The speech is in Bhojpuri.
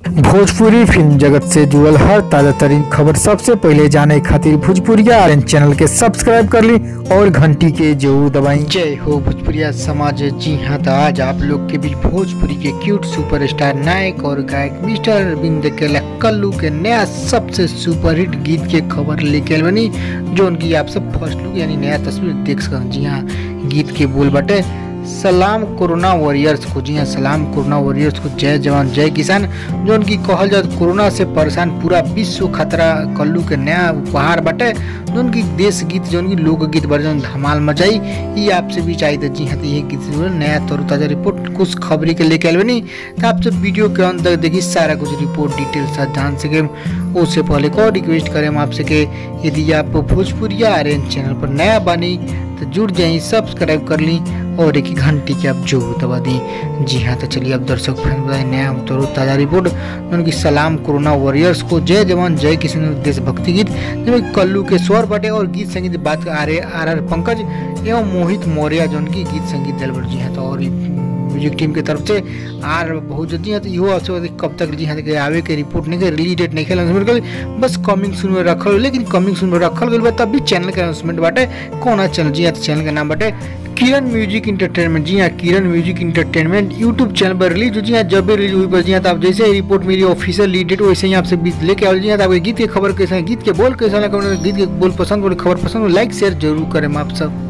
भोजपुरी फिल्म जगत से जुड़ल हर ताजा तरीन खबर सबसे पहले जाने खातिर भोजपुरिया आर्यन चैनल के सब्सक्राइब कर ली और घंटी के जरूर दबाई। जय हो भोजपुरिया समाज। जी हाँ, तो आज आप लोग के बीच भोजपुरी के क्यूट सुपरस्टार नायक और गायक मिस्टर अरविंद के कल्लू के नया सबसे सुपरहिट गीत के खबर लेके बनी, जो उनकी आप सब फर्स्ट लुक यानी नया तस्वीर देख सकते। जी हाँ, गीत के बोल बटे सलाम कोरोना वॉरियर्स को। जी हाँ, सलाम कोरोना वॉरियर्स को, जय जवान जय किसान। जो उनकी कहल जाए कोरोना से परेशान पूरा विश्व खतरा कल्लू के नया उपहार बटे, जो उनकी देश गीत जो उनकी लोकगीत वर्जन धमाल मचाई, ये आपसे भी चाहिए। जी हाँ, तो ये गीत नया तरोताजा रिपोर्ट कुछ खबरी के लेके आए बनी, तो आप सब वीडियो के अंत तक देखिए, सारा कुछ रिपोर्ट डिटेल साथ जान सके। उससे पहले को रिक्वेस्ट करें हम आपसे कि यदि आप भोजपुरिया आर्यन चैनल पर नया बनी तो जुड़ जाइए, सब्सक्राइब कर ली और एक ही घंटी के आप जरूर दबा दी। जी हाँ, तो चलिए अब दर्शक फ्रेंड बताए नया ताज़ा रिपोर्ट उनकी सलाम कोरोना वॉरियर्स को, जय जवान जय किसान देशभक्ति गीत जिसमें कल्लू के स्वर बटे और गीत संगीत बात आर पंकज एवं मोहित मौर्य जो उनकी गीत संगीत दल। जी हाँ, तो और म्यूजिक टीम के तरफ से आर बहुत जी हाँ, तो इहो अवसर कब तक जी हाँ आवे के रिपोर्ट नहीं रिलीज डेट नहीं खेल, बस कमिंग सून में रखल, लेकिन कमिंग सून में रखल गई तब भी चैनल के अनाउंसमेंट बाटे कौन चैनल। जी हाँ, तो चैनल का नाम बाटे किरण म्यूजिक इंटरटेनमेंट। जी हाँ, किरण म्यूजिक इंटरटेनमेंट यूट्यूब चैनल पर रिलीज। जी हाँ, जब भी रिलीज हुई पर जी हाँ, तो आप जैसे रिपोर्ट मेरी ऑफिशियल लीड डेट वैसे ही आपसे बीच लेके आओ। जी हाँ, तो आपके गीत की खबर कैसा है, गीत के बोल कैसा लगा, गीत के बोल पसंद हो, खबर पसंद हो, लाइक शेयर जरूर करें आप सब।